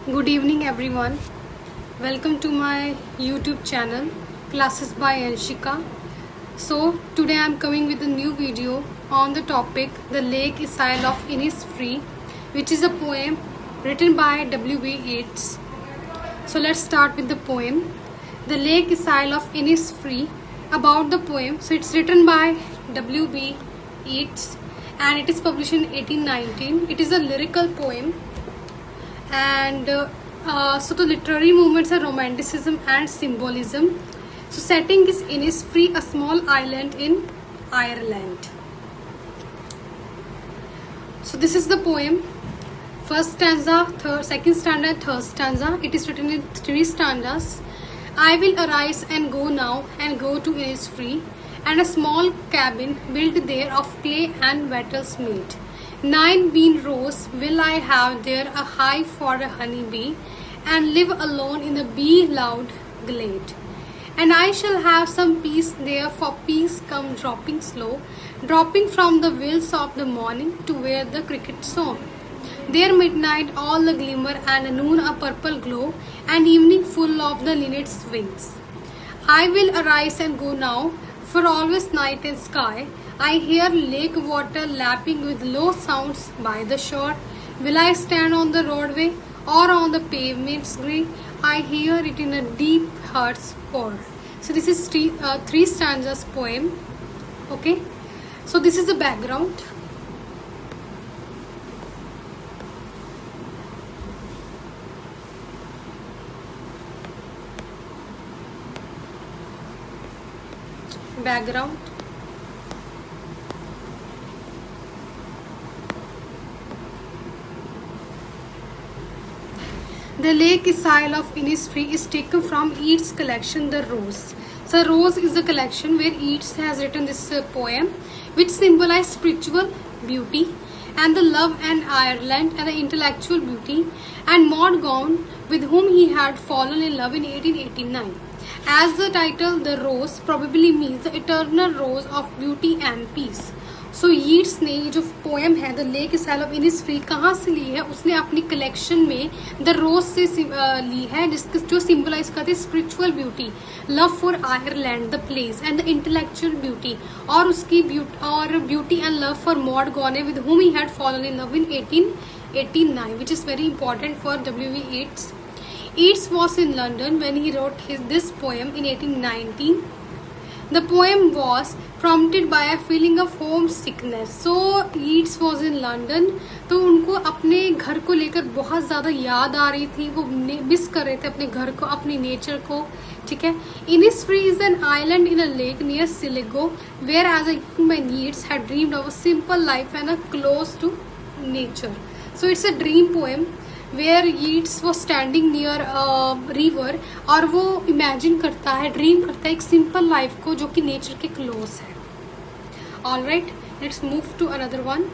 Good evening, everyone. Welcome to my YouTube channel, Classes by Anshika. So, today I'm coming with a new video on the topic The Lake Isle of Innisfree, which is a poem written by W.B. Yeats. So, let's start with the poem. The Lake Isle of Innisfree. About the poem, so it's written by W.B. Yeats and it is published in 1819. It is a lyrical poem. And so the literary movements are romanticism and symbolism. So setting is Innisfree, a small island in Ireland. So this is the poem. First stanza, second stanza, third stanza. It is written in 3 stanzas. I will arise and go now and go to Innisfree, and a small cabin built there of clay and wattles made. 9 bean rows will I have there, a hive for a honey bee, and live alone in the bee-loud glade. And I shall have some peace there, for peace come dropping slow, dropping from the wheels of the morning to where the cricket song. There midnight all the glimmer, and noon a purple glow, and evening full of the linnet's wings. I will arise and go now, for always night and sky. I hear lake water lapping with low sounds by the shore. Will I stand on the roadway or on the pavement's grey? I hear it in a deep heart's core. So this is 3 stanzas poem. Okay. So this is the background. Background. The Lake Isle of Innisfree is taken from Yeats' collection The Rose. So Rose is the collection where Yeats has written this poem, which symbolizes spiritual beauty and the love and Ireland and the intellectual beauty, and Maud Gonne, with whom he had fallen in love in 1889. As the title The Rose probably means the eternal rose of beauty and peace. So Yeats ने ये जो poem है the lake इसाइल of Innisfree कहाँ से ली है, उसने अपनी collection में द रोज से ली है, जिसके जो सिंबलाइज करते हैं spiritual beauty, love for Ireland the place and the intellectual beauty, और उसकी beauty and love for Maud Gonne with whom he had fallen in love in 1889, which is very important for W.B. Yeats. Yeats was in London when he wrote this poem in 1819. The poem was prompted by a feeling of homesickness. So Yeats was in London. तो उनको अपने घर को लेकर बहुत ज़्यादा याद आ रही थी, वो मिस कर रहे थे अपने घर को, अपनी नेचर को. ठीक है. Innisfree is an island in a lake near Sligo, where as a young man Yeats had dreamed of a simple life and a close to nature. So it's a dream poem where Yeats was standing near a river, और वो imagine करता है, dream करता है एक simple life को जो कि नेचर के क्लोज है. Alright, let's move to another one.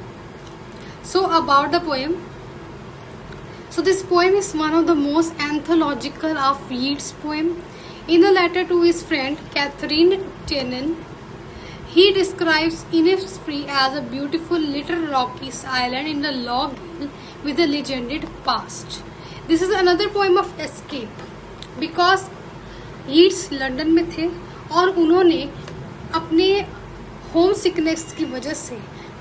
So about the poem. So this poem is one of the most anthological of Yeats' poem. In a letter to his friend Catherine Tennant, he describes Innisfree as a beautiful little rocky island in the log hill with a legended past. This is another poem of escape because Yeats London में थे और उन्होंने अपने home sickness की वजह से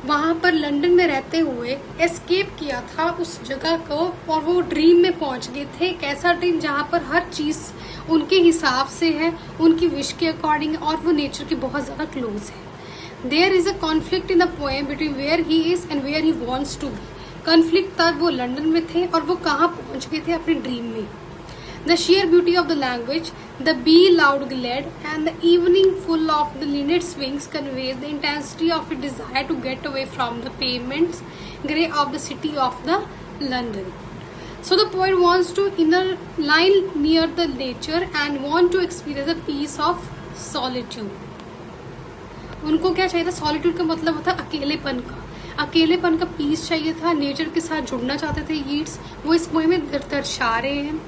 वहाँ पर लंदन में रहते हुए एस्केप किया था उस जगह को, और वो ड्रीम में पहुँच गए थे. एक ऐसा ड्रीम जहाँ पर हर चीज़ उनके हिसाब से है, उनकी विश के अकॉर्डिंग, और वो नेचर के बहुत ज़्यादा क्लोज है. There is a conflict in the poem between where he is and where he wants to be. Conflict तब वो लंदन में थे और वो कहाँ पहुँच गए थे अपने ड्रीम में. The sheer beauty of the language, the bee-loud glade, and the evening full of the linnet's wings conveys the intensity of a desire to get away from the pavements grey of the city of the London. So the poet wants to lie near the nature and want to experience the peace of solitude. उनको क्या चाहिए था? Solitude का मतलब होता है अकेलेपन का पीस चाहिए था, नेचर के साथ जुड़ना चाहते थे यीट्स, वो इस पोएम में दर्शा रहे हैं.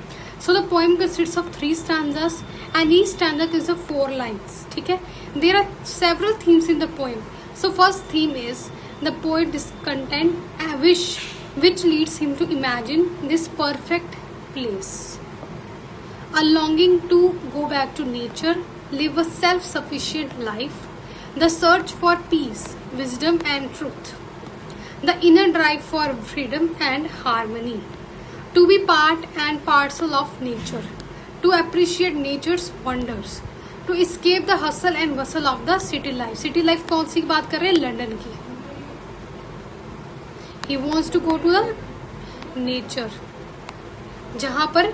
So the poem consists of 3 stanzas and each stanza consists of 4 lines. ठीक है. There are several themes in the poem. So first theme is the poet discontent, a wish which leads him to imagine this perfect place. A longing to go back to nature, live a self-sufficient life, the search for peace, wisdom and truth, the inner drive for freedom and harmony, to be part and parcel of nature, to appreciate nature's wonders, to escape the hustle and bustle of the city life. City life कौन सी बात कर रहे हैं? London की. He wants to go to the nature, जहाँ पर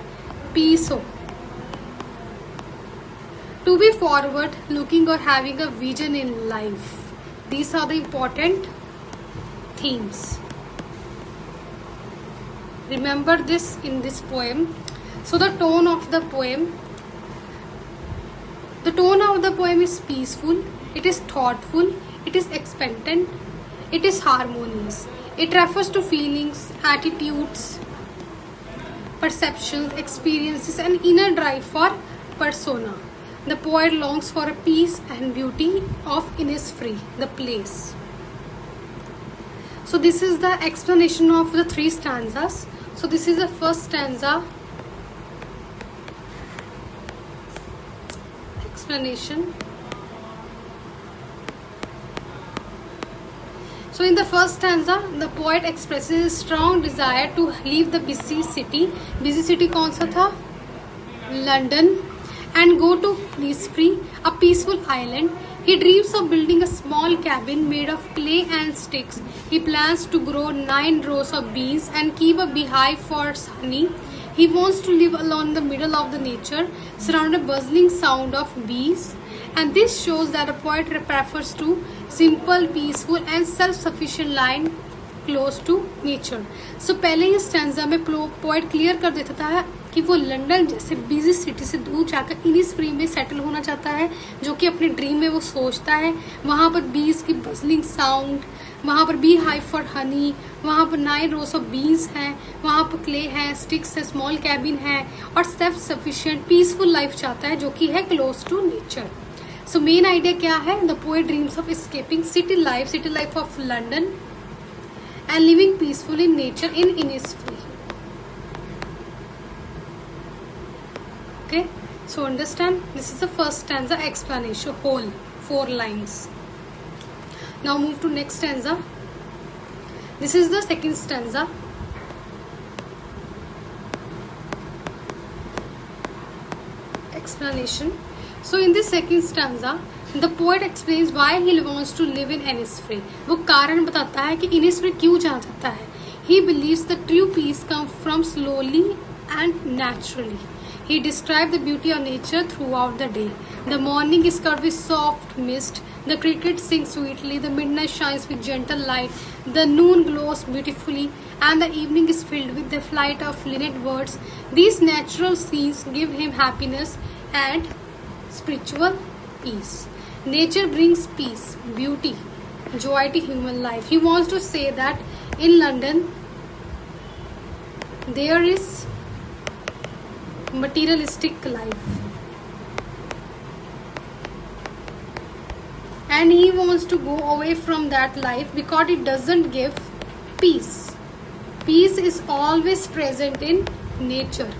peace हो. To be forward looking or having a vision in life. These are the important themes. Remember this in this poem. So the tone of the poem is peaceful, it is thoughtful, it is expectant, it is harmonious. It refers to feelings, attitudes, perceptions, experiences and inner drive for persona. The poet longs for a peace and beauty of Innisfree, the place. So this is the explanation of the 3 stanzas. So this is the first stanza. Explanation. So in the first stanza, the poet expresses a strong desire to leave the busy city. Busy city कौन सा था? London. And go to Innisfree, a peaceful island. He dreams of building a small cabin made of clay and sticks. He plans to grow 9 rows of bees and keep a beehive for honey. He wants to live along the middle of the nature, surrounded by buzzing sound of bees. And this shows that a poet prefers to simple, peaceful and self-sufficient line close to nature. So पहले ही stanza में poet clear कर देता था कि वो London जैसे busy city से दूर जाकर इनिसफ्री में सेटल होना चाहता है, जो कि अपने ड्रीम में वो सोचता है. वहाँ पर बीज की बजलिंग साउंड, वहाँ पर बी हाइव फॉर हनी, वहाँ पर 9 रोज ऑफ बीज हैं, वहाँ पर क्ले है, स्टिक्स है, स्मॉल कैबिन है और सेल्फ सफिशिएंट पीसफुल लाइफ चाहता है, जो कि है close to nature. So main idea क्या है? The poet dreams of escaping city life of London and living peacefully in nature in Innisfree. Okay, so understand, this is the first stanza explanation, whole 4 lines. Now move to next stanza. This is the second stanza. Explanation. So in this second stanza, the poet explains why he wants to live in Innisfree. वो कारण बताता है कि Innisfree क्यों जाना चाहता है. He believes the true peace comes from slowly and naturally. He described the beauty of nature throughout the day. The morning is covered with soft mist. The crickets sing sweetly. The midnight shines with gentle light. The noon glows beautifully, and the evening is filled with the flight of linnet birds. These natural scenes give him happiness and spiritual peace. Nature brings peace, beauty, joy to human life. He wants to say that in London there is materialistic life, and he wants to go away from that life because it doesn't give peace. Peace is always present in nature,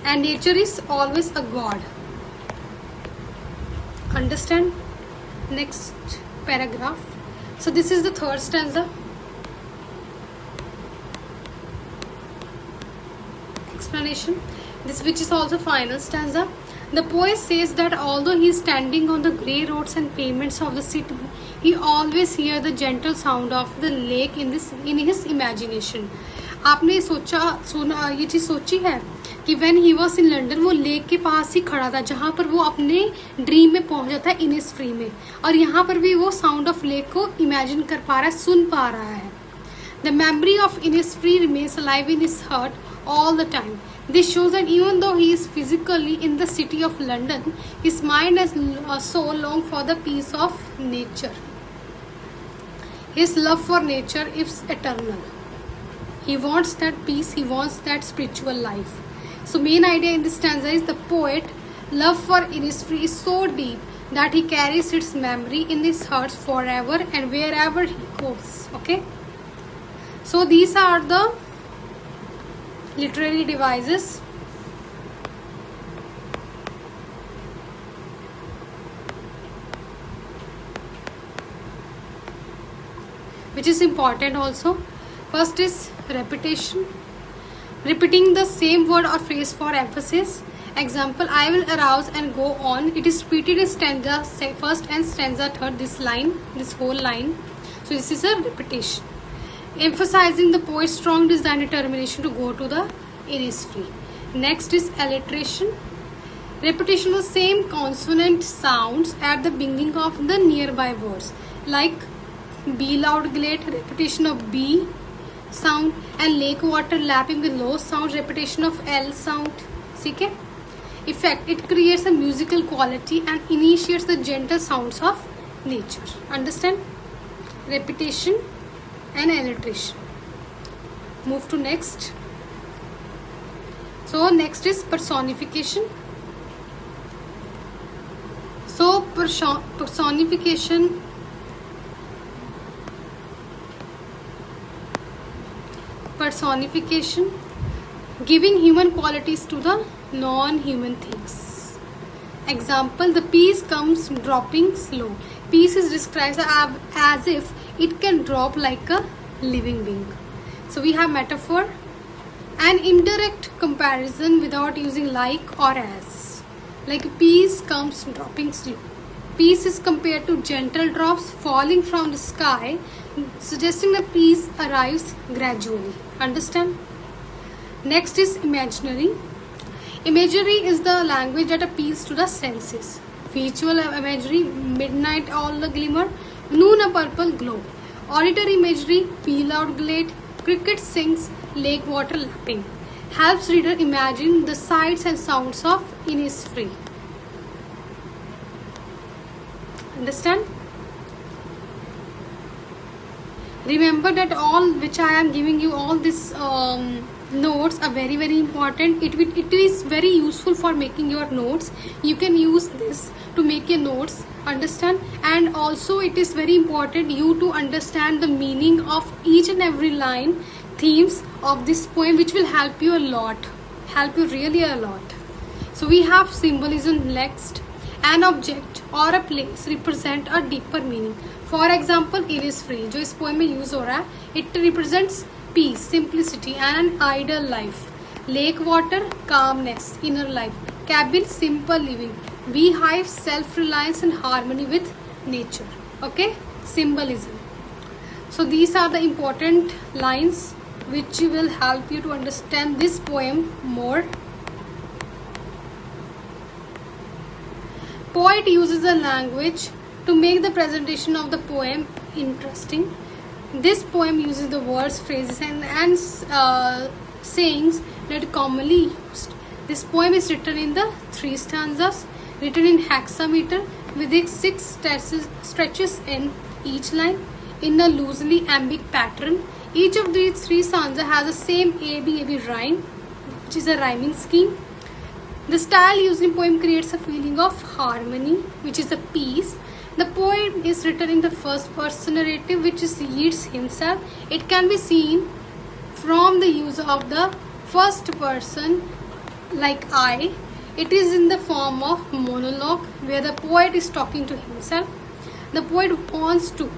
and nature is always a god. Understand? Next paragraph. So this is the third stanza. Explanation. This which is also final stanza. The poet says that although he is standing on the grey roads and pavements of the city, he always hears the gentle sound of the lake in his imagination. आपने सुना ये चीज सोची है कि when he was in London वो lake के पास ही खड़ा था, जहाँ पर वो अपने ड्रीम में पहुंच जाता है इनिसफ्री में, और यहाँ पर भी वो साउंड ऑफ लेक को इमेजिन कर पा रहा है, सुन पा रहा है. The memory of Innisfree remains alive in his heart all the time. This shows that even though he is physically in the city of London, his mind has so long for the peace of nature. His love for nature is eternal. He wants that peace, he wants that spiritual life. So main idea in this stanza is the poet love for Innisfree is so deep that he carries its memory in his heart forever and wherever he goes. Okay, so these are the literary devices. Which is important also. First is repetition. Repeating the same word or phrase for emphasis. Example, I will arouse and go on. It is repeated in stanza first and stanza third, this whole line. So this is a repetition. Emphasizing the poet's strong desire and determination to go to the Innisfree. Next is alliteration. Repetition of same consonant sounds at the beginning of the nearby words. Like B loud glade, repetition of B sound, and lake water lapping with low sound, repetition of L sound. Okay? Effect, it creates a musical quality and initiates the gentle sounds of nature. Understand? Repetition and alliteration. Move to next. So next is personification. So personification giving human qualities to the non-human things. Example, the piece comes dropping slow. Piece is described as if it can drop like a living being. So we have metaphor and indirect comparison without using like or as. Like a piece comes dropping slow. Piece is compared to gentle drops falling from the sky, suggesting the piece arrives gradually. Understand? Next is imaginary. Imagery is the language that appeals to the senses. Visual imagery, midnight all the glimmer, noon a purple glow. Auditory imagery, P loud glade, cricket sings, lake water lapping. Helps reader imagine the sights and sounds of Innisfree. Understand? Remember that all which I am giving you, all these notes are very important. It is very useful for making your notes. You can use this to make your notes. Understand? And also it is very important you to understand the meaning of each and every line, themes of this poem, which will help you a lot, help you really a lot. So we have symbolism next. An object or a place represent a deeper meaning. For example, Innisfree, जो इस poem में use हो रहा है, it represents peace, simplicity and an ideal life. Lake water, calmness, inner life. Cabin, simple living. Beehive, self-reliance and harmony with nature. Okay, symbolism. So these are the important lines which will help you to understand this poem more. Poet uses a language to make the presentation of the poem interesting. This poem uses the words, phrases and sayings that are commonly used. This poem is written in the 3 stanzas, written in hexameter with its 6 stretches in each line in a loosely iambic pattern. Each of these 3 stanzas has the same AB rhyme, which is a rhyming scheme. The style used in poem creates a feeling of harmony, which is a peace. The poem is written in the first person narrative, which is Yeats himself. It can be seen from the use of the first person like I. It is in the form of monologue where the poet is talking to himself. The poet wants to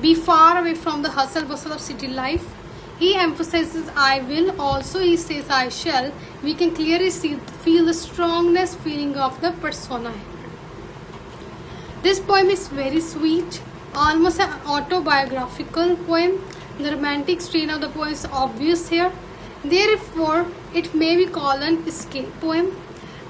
be far away from the hustle bustle of city life. He emphasizes I will, also he says I shall. We can clearly feel the strongness feeling of the persona. This poem is very sweet, almost an autobiographical poem. The romantic strain of the poem is obvious here. Therefore, it may be called an escape poem.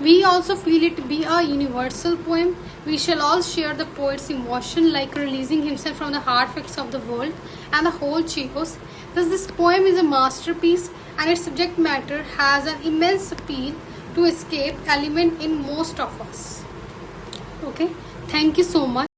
We also feel it to be a universal poem. We shall all share the poet's emotion, like releasing himself from the hard facts of the world and the whole chaos. Thus, this poem is a masterpiece, and its subject matter has an immense appeal to escape element in most of us. Okay, thank you so much.